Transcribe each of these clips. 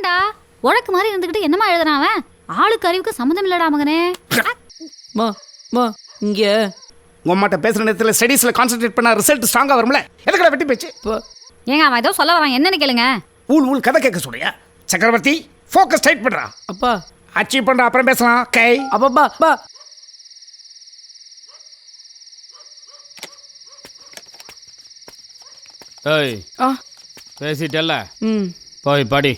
ஏன்டா உனக்கு மாதிரி இருந்துகிட்டு என்னமா எழுதுறான் அவன்? ஆளுக்கு அறிவுக்கு சம்மந்தம் இல்லடா மகனே. இங்க உங்க அம்மாட்ட பேசுற நேரத்தில் ஸ்டடீஸ்ல கான்சென்ட்ரேட் பண்ணா ரிசல்ட் ஸ்ட்ராங்கா வரும்ல. எதுக்கடா வெட்டி பேச்சு? ஏங்க அவன் ஏதோ சொல்ல வரான், என்னன்னு கேளுங்க. ஊல் கதை கேட்க சொல்றியா? சக்கரவர்த்தி ஃபோக்கஸ் டைட் பண்றா. அப்பா அச்சீவ் பண்ற அப்புறம் பேசலாம். கை அப்பா ஏய் பேசிட்டல்ல, போய் படி.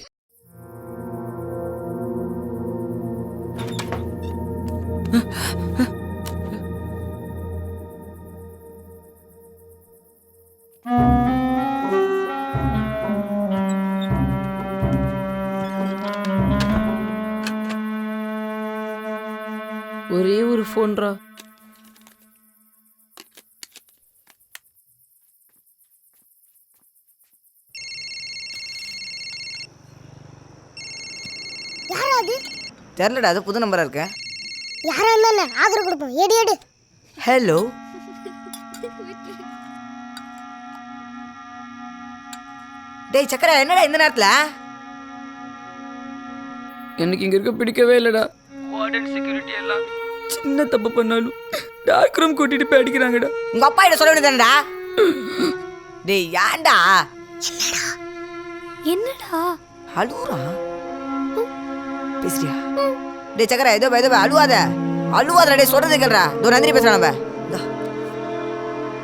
ஒரே ஒரு ஃபோன்ரா. தெரியலடா, அது புது நம்பரா இருக்கு. யாரா இருந்தானே ஆதரவு கொடுப்போம். எடு ஹலோ, டேய் சக்கரை, என்னடா இந்த நேரத்துல? எனக்கு இங்க இருக்க பிடிக்கவே இல்லடா. வார்டன் செக்யூரிட்டி எல்லாம் சின்ன தப்பு பண்ணாலும் டார்க் ரூம் கூட்டிட்டு போய் அடிக்கிறாங்கடா. உங்க அப்பா கிட்ட சொல்ல வேண்டியதானடா. டேய் ஏன்டா என்னடா அழுவுறா? பேசுறியா? டேய் சக்கரை, ஏதோ அழுவாதடா. டேய் சொல்றது கேளுடா. தோ நந்தினி பேசுறா. நம்ம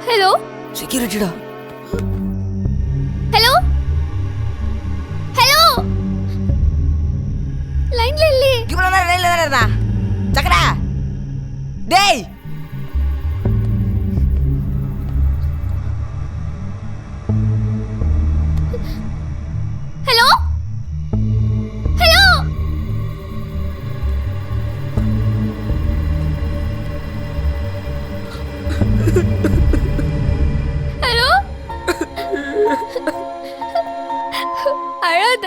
ஹலோ செக்யூரிட்டிடா. ஹலோ ஹலோ லைன்ல இல்லையே. இவ்வளவு நேரம் லைன்ல தானே இருந்தா சக்கரை. டேய் ஹலோ ஹலோ ஹலோ அழாத.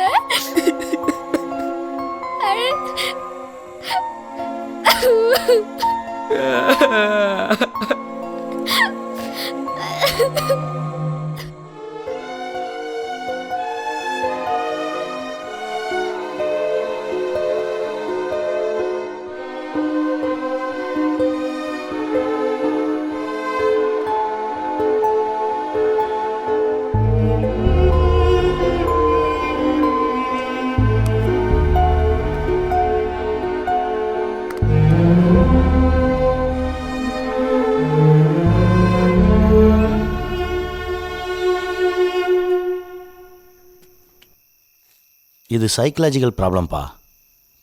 இது சைக்கலாஜிக்கல் ப்ராப்ளம்ப்பா.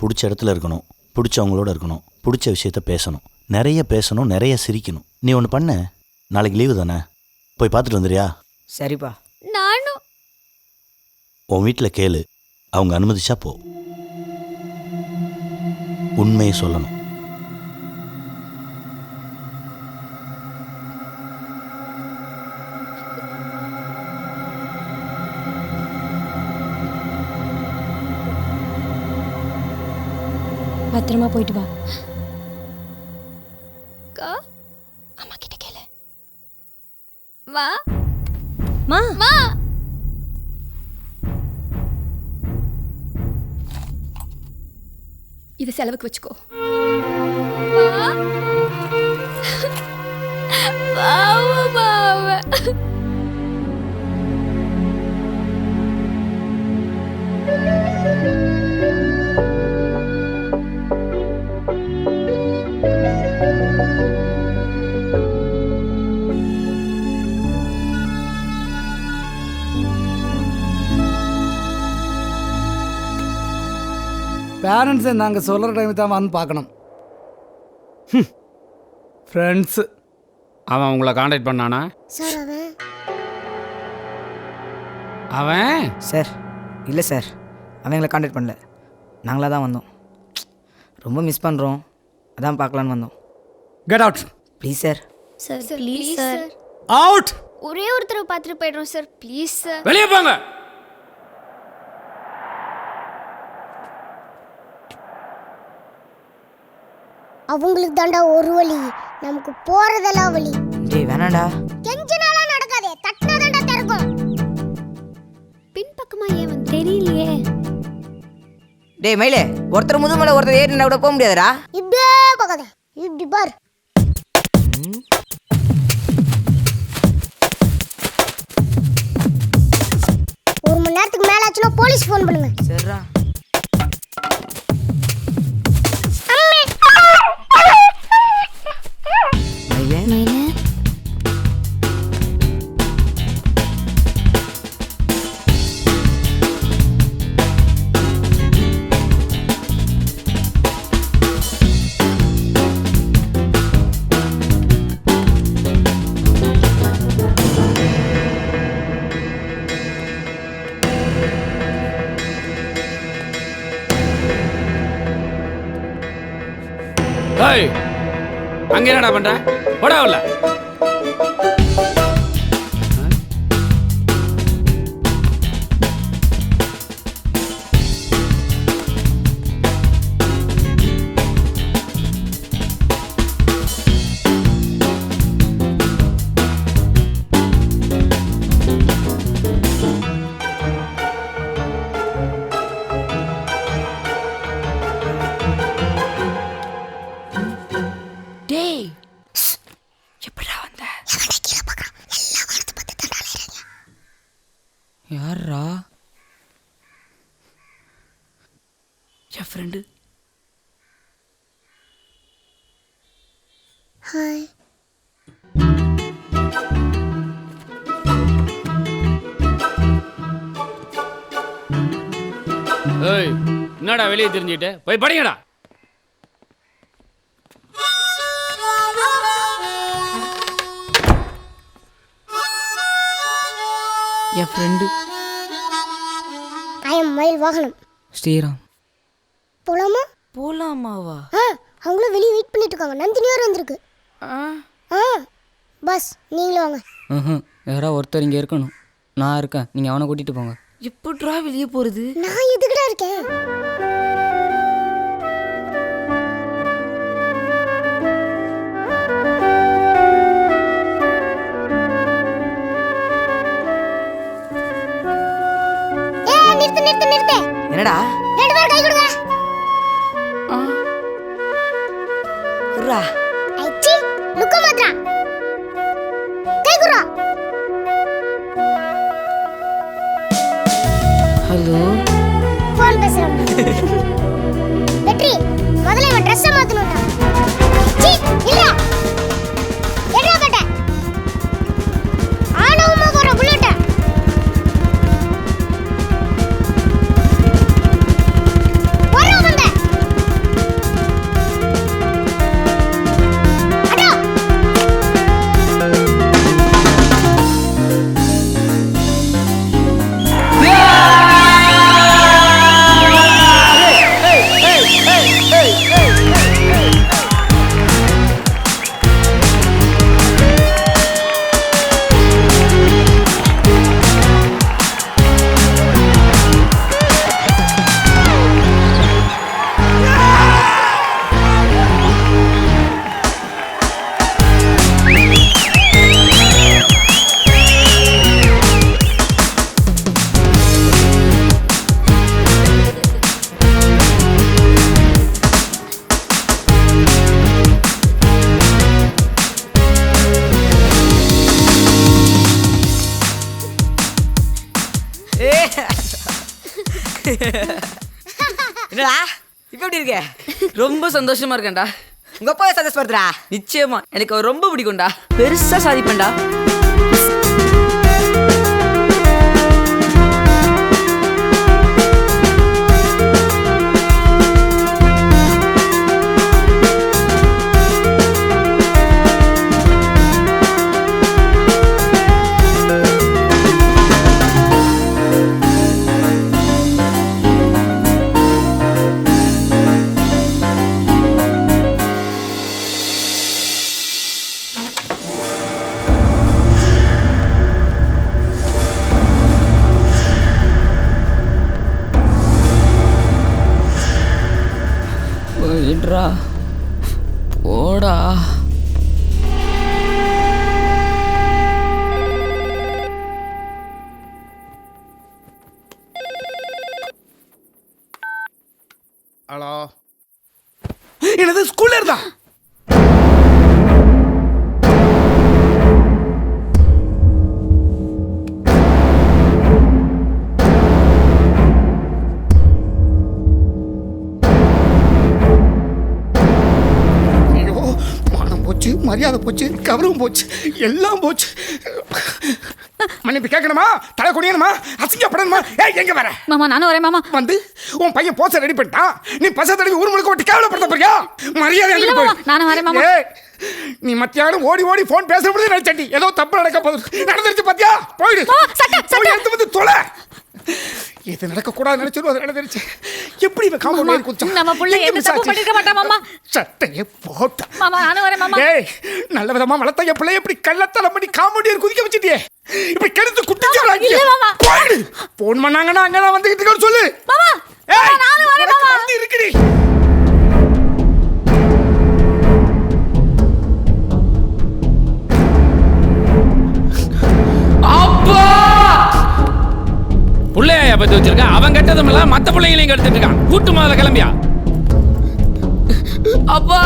பிடிச்ச இடத்துல இருக்கணும், பிடிச்சவங்களோட இருக்கணும், பிடிச்ச விஷயத்த பேசணும், நிறைய சிரிக்கணும். நீ ஒன்று பண்ண, நாளைக்கு லீவு தானே, போய் பார்த்துட்டு வந்துடுறியா? சரிப்பா. நானும் உன் வீட்டில் கேளு, அவங்க அனுமதிச்சா போ. உண்மையை சொல்லணும். பத்திரமா போயிட்டு வா. அம்மா கிட்ட கேளு. வா மா மா. இது செலவுக்கு வச்சுக்கோ. பேரண்ட்ஸை நாங்கள் சொல்கிற டைம் தான் வந்து பார்க்கணும். ஃப்ரெண்ட்ஸு அவன் உங்களை காண்டாக்ட் பண்ணானா? சார் அவன் சார் இல்லை சார், அவன் எங்களை காண்டாக்ட் பண்ணல. நாங்களாக தான் வந்தோம். ரொம்ப மிஸ் பண்ணுறோம், அதான் பார்க்கலான்னு வந்தோம். Get out please sir. Sir please sir. Out. ஒரே ஒருத்தர் பார்த்துட்டு போய்டுறோம் சார், ப்ளீஸ் சார். வெளியே போங்க. அவங்களுக்கு தாண்டா ஒரு வழி, நமக்கு போறதெல்லாம் வழி. டேய் வேணாடா. கெஞ்சனாலாம் நடக்காதே, தட்டினா தாண்டா திறக்கும். பின்பக்கமா ஏன் வந்து தெரியலையே. டேய் மயிலே, ஒருத்தர் முதுகு மேலே ஒருத்தர் ஏறினா கூட போக முடியாதுடா. இப்படியே பார்க்காத, இப்படி பார். ஒரு மணி நேரத்துக்கு மேல ஆச்சுன்னா போலீஸ் ஃபோன் பண்ணுங்க. சரிடா. மயிலே, ஏய் அங்க என்னடா பண்ற? போடா உள்ள. டேய் எப்படா வந்த? யாரா? என் ஃப்ரெண்டு. ஹாய். ஏய் என்னடா வெளியே தெரிஞ்சுக்கிட்டு போய் படிங்கடா. என் ஃப்ரெண்டு ஐ எம் மயில் வாகனம். ஸ்ரீராம். போலாமா? போலாமாவா? அவங்களும் வெளியே வெயிட் பண்ணிட்டு இருக்காங்க. நந்தினி வேறு வந்திருக்கு. பஸ் நீங்களும் வாங்க. யாராவது ஒருத்தர் இங்கே இருக்கணும். நான் இருக்கேன், நீங்கள் அவனை கூட்டிகிட்டு போங்க. எப்படிரா வெளியே போகிறது? நான் எதுக்குடா இருக்கேன்? நிறுத்து. என்னடா? 2 பேர் கை கொடுங்க. குர்ரா. ஐச்சி லுக்க மாத்ரா. கை குர்ரா. ஹலோ. ஃபோன் பேசுறேன். வெற்றி முதல்ல இவன் ட்ரெஸ் மாத்தணும்டா. சி இல்ல. எட்ரா கட்ட. ஆனவமா போற புல்லட். என்னடா இப்போ எப்படி இருக்க? ரொம்ப சந்தோஷமா இருக்கேன்டா. உங்க அப்பாவை சந்தோஷப்படுத்துறா. நிச்சயமா எனக்கு அவர் ரொம்ப பிடிக்கும்டா. பெருசா சாதிப்பேன்டா. போயிடுறா போடா. ஹலோ, என்னது ஸ்கூல்ல இருந்தா? ஐயோ, மானம் போச்சு, மரியாதை போச்சு, கவரும் போச்சு, எல்லாம் போச்சு. மன்னிப்பு கேட்கணுமா, தலை குனியணுமா, அசிங்கப்படணுமா? ஏய், எங்க வர? மாமா நானும் வரேன் மாமா. வந்து உன் பையன் போஸ்டர் ரெடி பண்ணிட்டான், நீ பச தடவி ஊர் முழுக்க ஓட்டி கேவலப்படுத்த போறியா? மரியாதை இல்ல மாமா, நானும் வரேன் மாமா. ஏய், நீ மத்தியானம் ஓடி ஓடி போன் பேச முடியாது நினைச்சட்டி. ஏதோ தப்பு நடக்க போகுது, நடந்துருச்சு பாத்தியா? போயிடு, போய் எடுத்து வந்து தொலை. இது நடக்க கூடாது நினைச்சிரும், அது நடந்துருச்சு. எப்படி இவன் காம்பவுண்ட் குதிச்சான்? நம்ம புள்ள எந்த தப்பு பண்ணிருக்க மாட்டா மாமா. சட்டையே போட்ட. மாமா நானும் வரேன் மாமா. ஏய், நல்ல விதமா வளர்த்த என் பிள்ளை எப்படி கள்ளத்தனம் பண்ணி காம்பவுண்ட் குதிக்க வச்சிட்டியே? இப்படி கெடுத்து குட்டிச்சு. இல்ல மாமா. போயிடு, போன் பண்ணாங்கன்னா அங்கதான் வந்துகிட்டு இருக்கோன்னு சொல்லு. மாமா ஏய், நானும் வரேன் மாமா. வந்து இருக்குடி. அப்பா புள்ளையா பத்தி வச்சிருக்க, அவன் கெட்டதும் இல்ல மத்த பிள்ளைங்களையும் கெடுத்துட்டு இருக்கான். கூட்டு முதல்ல கிளம்பியா. அப்பா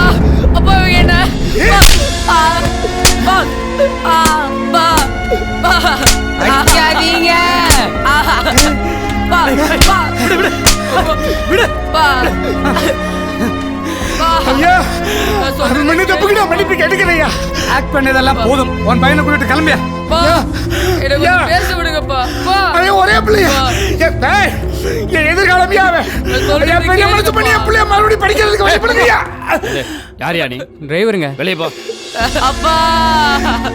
அப்பா இவங்க என்ன ஆ, பா, ஆ, பா, பா. அடிக்காதீங்க. ஆஹா. பா, பா. பா. பா. ஐயா, ஒரு மணி தப்புக்கிட்ட மன்னிப்பு கேட்டுக்கிறையா? ஆக்ட் பண்ணதெல்லாம் போதும். உன் பையனை கூட்டிட்டு கிளம்பியா. பா. என்னை கொஞ்சம் பேச விடுங்கப்பா. பா. ஐயோ, ஒரே பிள்ளையா? என் எதிர்காலமியா அவன்? சொல்றது என் பெரிய மனசு பண்ணி என் பிள்ளைய மறுபடியும் படிக்கிறதுக்கு வழி பண்ணுங்கய்யா. யாரியா நீ? டிரைவருங்க. வெளியே போ. அப்பா.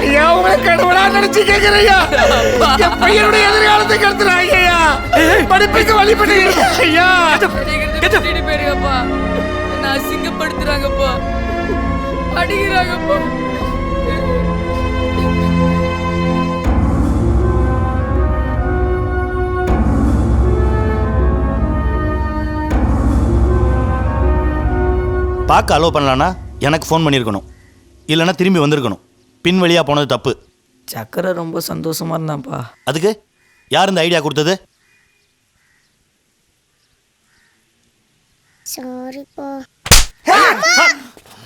ஐயா, உங்களை கடவுளா நினைச்சு கேட்கிறையா? என் பையனுடைய எதிர்காலத்தை கெடுத்துறாங்க ஐயா. படிப்புக்கு வழி பண்ணுங்க ஐயா. கூட்டிட்டு போயிருங்கப்பா. என்ன அசிங்கப்படுத்துறாங்கப்பா, அடிக்கிறாங்கப்பா. பார்க்க அலோவ் பண்ணலான்னா எனக்கு ஃபோன் பண்ணியிருக்கணும், இல்லைன்னா திரும்பி வந்திருக்கணும். பின் வழியாக போனது தப்பு. சக்கரை ரொம்ப சந்தோஷமா இருந்தான்ப்பா. அதுக்கு யார் இந்த ஐடியா கொடுத்தது? சாரிப்பா.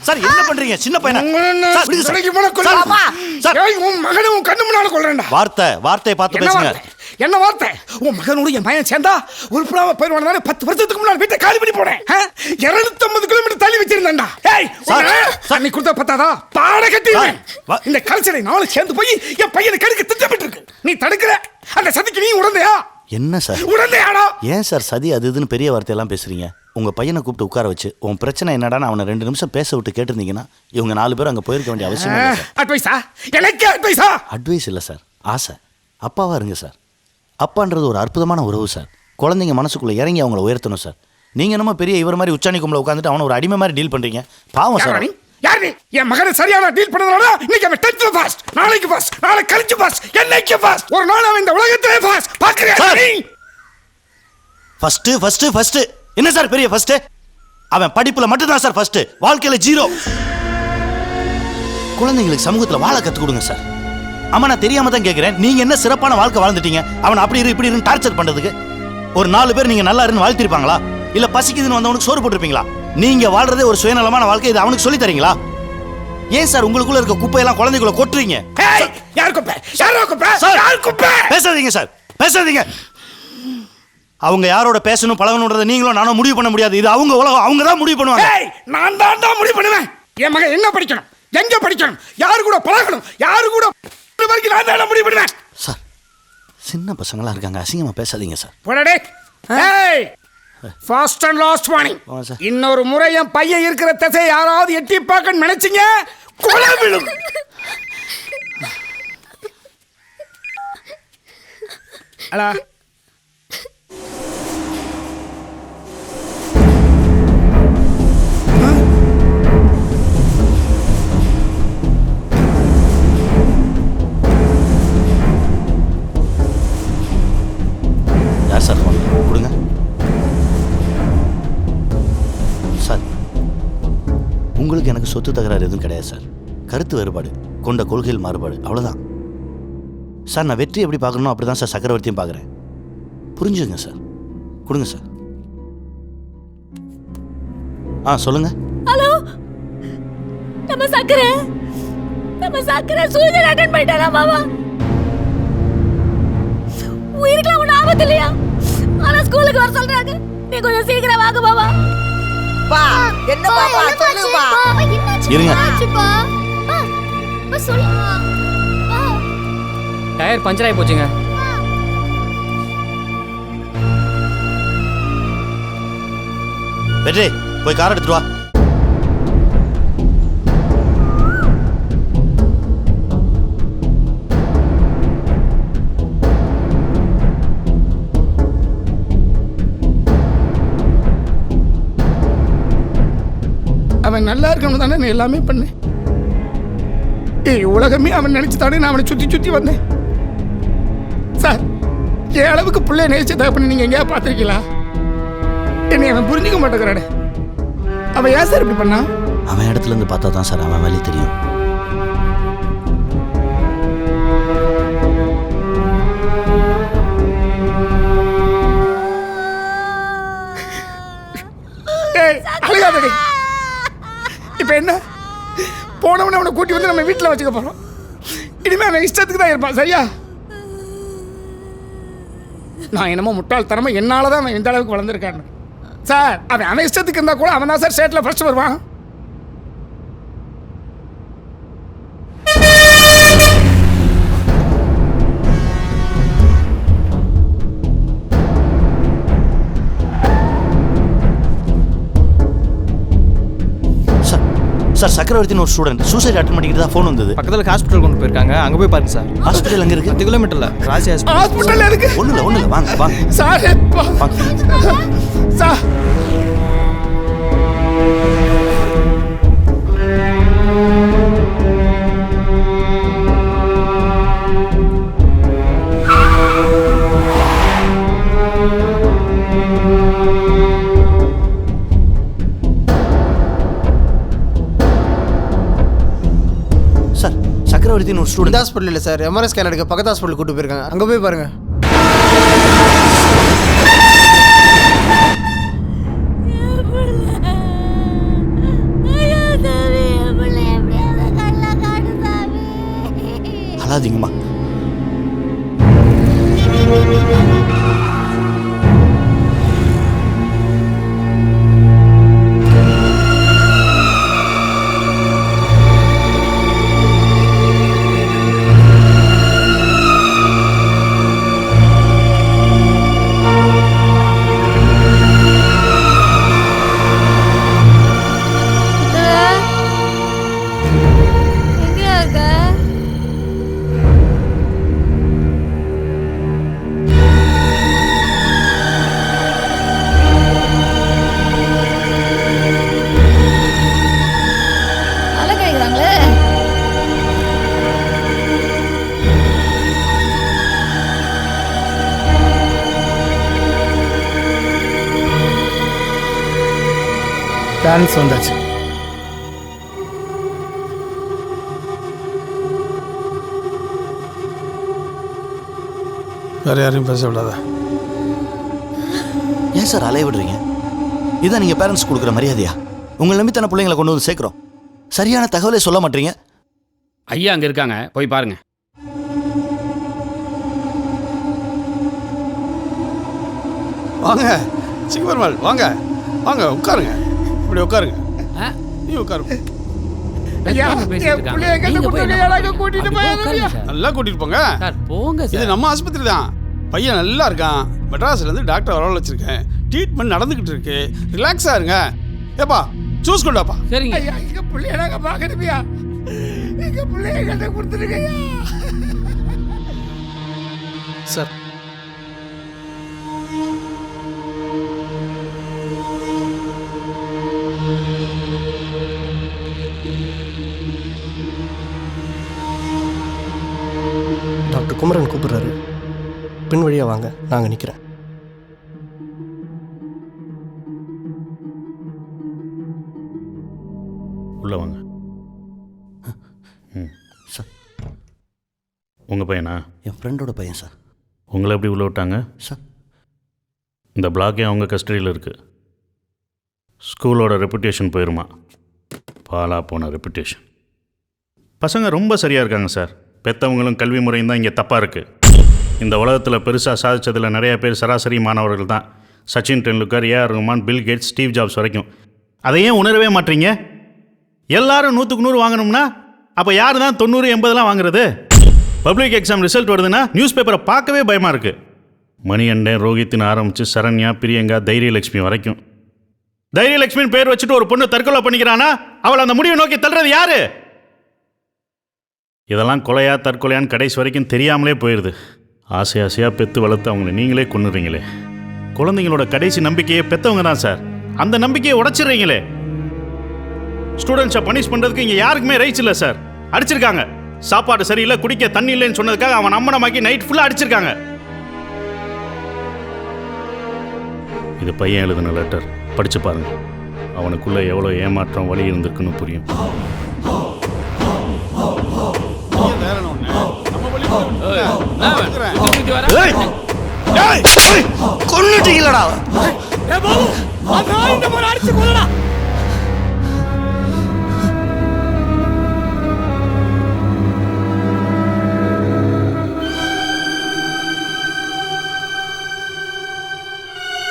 சார், என்ன பண்றீங்க? சின்ன பையனா? சார், விடுங்க சார். கடைக்கு போனா கொல்லுமா? சார். ஏய், உன் மகனை உன் கண்ணு முன்னால கொல்றேன்டா. வார்த்தையை பார்த்து என்ன பேசுங்க. வார்த்தை? என்ன வார்த்தை? உன் மகனோட என் பையன் சேர்ந்தா உருப்படாம போயிடுவானே. 10 வருஷத்துக்கு முன்னாடி வீட்டை காலி பண்ணி போனேன். 250 கிலோமீட்டர் தள்ளி வச்சிருந்தேன்டா. ஏய், சார், சார், நீ கொடுத்த பத்தாதா? பாட கட்டிடுவேன். வா. இந்த கல்ச்சரை நானும் சேர்ந்து போய் என் பையனை கெடுக்க திட்டமிட்டு இருக்கு. நீ தடுக்கிற. அந்த சதிக்கு நீ உடந்தையா? என்ன சார்? உடந்தையாடா? ஏன் சார் சதி அது இதுன்னு பெரிய வார்த்தையெல்லாம் பேசுறீங்க? உங்க பையனை கூப்பிட்டு உட்கார வச்சு உன் பிரச்சனை என்னடான்னு அவனை 2 நிமிஷம் பேச விட்டு கேட்டிருந்தீங்கன்னா இவங்க 4 பேரும் அங்கே போயிருக்க வேண்டிய அவசியம் இல்லை சார். அட்வைஸா? எனக்கு அட்வைஸா? அட்வைஸ் இல்லை சார், ஆசை. அப்பாவா இருங்க சார். அப்பான்றது ஒரு அற்புதமான உறவு சார். குழந்தைங்க மனசுக்குள்ளே இறங்கி அவங்கள உயர்த்தணும் சார். நீங்கள் என்னமோ பெரிய இவர் மாதிரி உச்சாணி கும்பல உட்காந்துட்டு அவனை ஒரு அடிமை மாதிரி டீல் பண்ணுறீங்க. பாவம் சார். யார் நீ? என் மகனை சரியான டீல் பண்ணதுனால இன்னைக்கு அவன் 10th பாஸ், நாளைக்கு பாஸ், நாளை கழிச்சு பாஸ், என்னைக்கு பாஸ், ஒரு நாள் அவன் இந்த உலகத்திலே பாஸ். பாக்குறியா நீ? ஃபர்ஸ்ட் என்ன சார் பெரிய ஃபர்ஸ்ட்? அவன் படிப்புல மட்டும்தான் சார் ஃபர்ஸ்ட், வாழ்க்கையில 0. குழந்தைங்களுக்கு சமூகத்தில் வாழ கற்றுக் கொடுங்க சார். அம்மா, நான் தெரியாம தான் கேட்குறேன். நீங்க என்ன சிறப்பான வாழ்க்கை வாழ்ந்துட்டீங்க? அவன் அப்படி இப்படி இருந்து டார்ச்சர் பண்றதுக்கு ஒரு 4 பேர் நீங்க நல்லா இருந்து வாழ்த்திருப்பாங்களா? இல்ல பசிக்குதுன்னு வந்தவனுக்கு சோறு போட்டுருப்பீங்களா? நீங்க வாழ்றதே ஒரு சுயநலமான வாழ்க்கை. இது அவனுக்கு சொல்லி தரீங்களா? ஏன் சார் உங்களுக்குள்ள இருக்க குப்பையெல்லாம் குழந்தைக்குள்ள கொட்டுறீங்க? யார் குப்பை? யார் குப்பை? யார் குப்பை? பேசாதீங்க சார், பேசாதீங்க. அவங்க யாரோட பேசணும் பழகணுன்றதை நீங்களும் நானும் முடிவு பண்ண முடியாது. இது அவங்க உலகம், அவங்க தான் முடிவு பண்ணுவாங்க. நான் தான் முடிவு பண்ணுவேன். என் மகன் என்ன படிக்கணும், எங்க படிக்கணும், யாரு கூட பழகணும், யாரு கூட வரைக்கும் நான் தான் முடிவு பண்ணுவேன். சார், சின்ன பசங்களா இருக்காங்க, அசிங்கமா பேசாதீங்க சார். போடா. ஏய், ஃபர்ஸ்ட் அண்ட் லாஸ்ட் வார்னிங். இன்னொரு முறை என் பையன் இருக்கிற திசை யாராவது எட்டி பார்க்க நினைச்சீங்க, கொலை விழும். அடா, யார் சார் ஃபோன்? கொடுங்க சார். உங்களுக்கு எனக்கு சொத்து தகராறு எதுவும் கிடையாது சார். கருத்து வேறுபாடு, கொண்ட கொள்கையில் மாறுபாடு, அவ்வளோதான் சார். நான் வெற்றி எப்படி பார்க்கணும் அப்படி தான் சார் சக்கரவர்த்தியும் பார்க்குறேன். புரிஞ்சுங்க சார். கொடுங்க சார். சொல்லுங்க. ஹலோ, நம்ம சக்கரை சூசைட் அட்டெண்ட் பண்ணிட்டாரா மாமா? உயிருக்குலாம் ஒன்றும் ஆபத்து இல்லையா? ஆனா ஸ்கூலுக்கு வர சொல்றாங்க. நீ கொஞ்சம் சீக்கிரம் வாங்க மாமா. பா என்ன பாப்பா சொல்லுப்பா. இருங்க. டயர் பஞ்சர் ஆகி போச்சுங்க. வெற்றி, போய் கார் எடுத்துட்டு வா. அவன் நல்லா இருக்கணும் தானே நான் எல்லாமே பண்ணேன். உலகமே அவன் நினைச்சு தானே நான் அவனை சுற்றி சுற்றி வந்தேன். சார், என் அளவுக்கு பிள்ளைய நேசிச்ச தகப்பன்னு நீங்கள் எங்கேயா பார்த்துருக்கீங்களா? என்னை அவன் புரிஞ்சிக்க மாட்டேங்கிறானே. அவன் ஏன் சார் இப்படி பண்ணா? அவன் இடத்துல இருந்து பார்த்தா தான் சார் அவன் வேலையை தெரியும். அழுகாதடி. இப்ப என்ன, போனவன அவனை கூட்டி வந்து நம்ம வீட்டில் வச்சுக்க போறோம். இனிமே அவன் இஷ்டத்துக்கு தான் இருப்பான். சரியா? நான் என்னமோ முட்டாள்தனமா என்னால தான் அவன் இந்த அளவுக்கு வளர்ந்துருக்கான்னு. சார், அவன் இஷ்டத்துக்கு இருந்தா கூட அவன் தான் சார் ஸ்டேட்ல ஃபர்ஸ்ட் வருவான். சார், சக்கரவர்த்தின்னு ஒரு ஸ்டூடெண்ட் சூசைட் அட்டெண்ட் பண்ணிக்கிட்டு தான் ஃபோன் வந்தது. பக்கத்தில் ஹாஸ்பிட்டல் கொண்டு போயிருக்காங்க, அங்கே போய் பாருங்க சார். ஹாஸ்பிட்டல் எங்கே இருக்கு? 10 கிலோமீட்டரில் ராசி ஹாஸ்பிட்டல் இருக்கு. ஒன்றும் இல்லை வாங்க வாங்க. சார் சார் சக்கரவர்த்தின்னு ஒரு ஸ்டூடெண்ட் ஹாஸ்பிட்டல் இல்லை சார், எம்ஆர்ஐ ஸ்கேன் எடுக்க பக்கத்து ஹாஸ்பிட்டல் கூட்டு போயிருக்காங்க, அங்கே போய் பாருங்க. அழாதீங்கம்மா. டான்ஸ் வந்தாச்சு. வேற யாரையும் பேச விடாத. ஏன் சார் அலைய விடுறீங்க? இதான் நீங்கள் பேரண்ட்ஸ் கொடுக்குற மரியாதையா? உங்களை நம்பித்தான பிள்ளைங்களை கொண்டு வந்து சேர்க்குறோம். சரியான தகவலை சொல்ல மாட்டீங்க. ஐயா அங்கே இருக்காங்க, போய் பாருங்க. வாங்க சிங்கப்பெருமாள், வாங்க வாங்க உட்காருங்க. இப்படி உட்காருங்க. நீ உட்காருங்க. கூட்டிட்டு போய் நல்லா கூட்டிட்டு போங்க. போங்க. இது நம்ம ஆஸ்பத்திரி தான். பையன் நல்லா இருக்கான். மெட்ராஸ்ல இருந்து டாக்டர் வரவழைச்சிருக்கேன். வச்சிருக்கேன். ட்ரீட்மெண்ட் நடந்துகிட்டு இருக்கு. ரிலாக்ஸா இருங்க. ஏப்பா ஜூஸ் கொண்டாப்பா. சரிங்க. எங்க பிள்ளைய நாங்க பாக்கணுமியா? எங்க பிள்ளைய கட்ட கொடுத்துருக்கையா சார்? டாக்டர் குமரன் கூப்பிடுறாரு. பின் வழியாக வாங்க, நாங்கள் நிற்கிறேன். உள்ள வாங்க. சார், உங்கள் பையனா? என் ஃப்ரெண்டோட பையன் சார். உங்களை எப்படி உள்ள விட்டாங்க சார்? இந்த பிளாக்கே அவங்க கஸ்டடியில் இருக்குது. ஸ்கூலோட ரெப்புடேஷன் போயிருமா. பாலா போன ரெப்புடேஷன். பசங்க ரொம்ப சரியாக இருக்காங்க சார். பெற்றவங்களும் கல்வி முறையும் தான் இங்கே தப்பாக இருக்குது. இந்த உலகத்தில் பெருசாக சாதிச்சதில் நிறைய பேர் சராசரி மாணவர்கள் தான். Sachin Tendulkar, A R Rahman, Bill Gates, Steve Jobs வரைக்கும். அதை ஏன் உணரவே மாட்டீங்க? எல்லாரும் 100க்கு 100 வாங்கணும்னா அப்போ யார் தான் 90, 80 வாங்குறது? பப்ளிக் எக்ஸாம் ரிசல்ட் வருதுன்னா நியூஸ் பேப்பரை பார்க்கவே பயமாக இருக்குது. மணிகண்டன், ரோஹித்னு ஆரம்பித்து சரண்யா, பிரியங்கா, தைரியலட்சுமி வரைக்கும். தைரியலட்சுமின்னு பேர் வச்சுட்டு ஒரு பொண்ணு தற்கொலை பண்ணிக்கிறானா அவளை அந்த முடிவை நோக்கி தள்ளுறது யாரு? இதெல்லாம் கொலையா தற்கொலையான்னு கடைசி வரைக்கும் தெரியாமலே போயிடுது. ஆசை ஆசையாக பெற்று வளர்த்து அவங்கள நீங்களே கொன்னுறீங்களே. குழந்தைங்களோட கடைசி நம்பிக்கையை பெற்றவங்க தான் சார். அந்த நம்பிக்கையை உடைச்சிடுறீங்களே. ஸ்டூடெண்ட்ஸை பனிஷ் பண்ணுறதுக்கு இங்கே யாருக்குமே ரைட்ஸ் இல்லை சார். அடிச்சிருக்காங்க. சாப்பாடு சரியில்லை, குடிக்க தண்ணி இல்லைன்னு சொன்னதுக்காக அவன் அம்மனமாக்கி நைட் ஃபுல்லாக அடிச்சிருக்காங்க. இது பையன் எழுதின லெட்டர். படித்து பாருங்க. அவனுக்குள்ளே எவ்வளோ ஏமாற்றம் வலி இருந்திருக்குன்னு புரியும். கொன்னுட்டீங்களடா.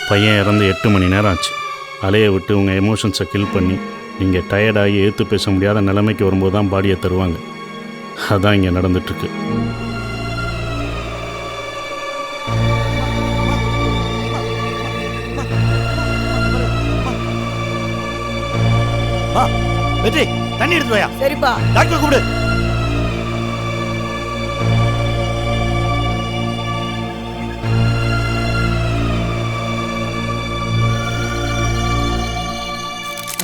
பையன் இறந்து 8 மணி நேரம் ஆச்சு. அலையை விட்டு உங்கள் எமோஷன்ஸை கில் பண்ணி நீங்கள் டயர்டாகி ஏற்று பேச முடியாத நிலைமைக்கு வரும்போது தான் பாடியை தருவாங்க. அதான் இங்கே நடந்துட்டுருக்கு. வெற்றி, தண்ணி எடுத்து வயா. சரிப்பா. டாக்டர் கூப்பிடு.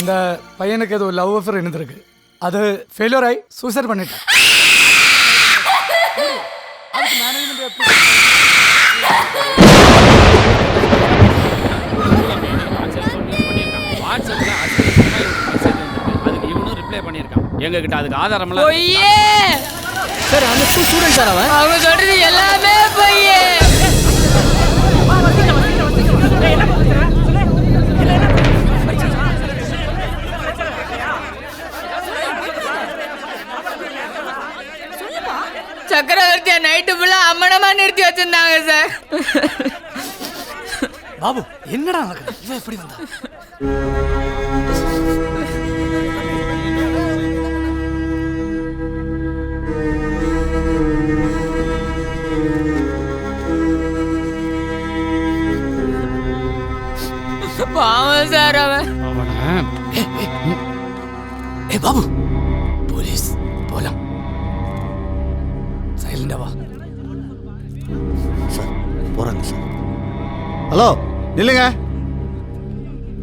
அந்த பையனுக்கு ஏதோ லவ் அஃபேர் இருந்திருக்கு. அது ஃபெயிலியர் ஆகி சூசைட் பண்ணிட்டேன். அதுக்கு மேனேஜ்மெண்ட் எப்படி? அதுக்கு இவனும் ரிப்ளை பண்ணியிருக்கான். எங்ககிட்ட அதுக்கு ஆதாரம்லாம் பொய்யே. சார் அந்த ஸ்டூடெண்ட் சார் அவன். அவங்க சொல்றது எல்லாமே பொய்யே. சக்கரவர்த்தியா நைட்டு ஃபுல்லா அம்மனமா நிறுத்தி வச்சிருந்தாங்க சார். பாபு, என்னடா நடக்குது? இவன் எப்படி வந்தா? பாவம் சார் அவன். ஏய் பாபு, போலீஸ் போலாம். சைலண்டா வா. சார் போகிறாங்க சார். ஹலோ, நில்லுங்க.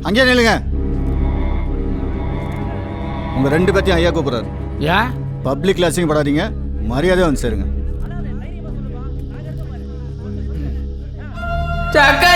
அங்கேயே நில்லுங்க. உங்கள் 2 பேர்த்தையும் ஐயா கூப்பிட்றாரு. ஏன் பப்ளிக் அசிங்க படாதீங்க, மரியாதையாக வந்து சேருங்க. சக்கர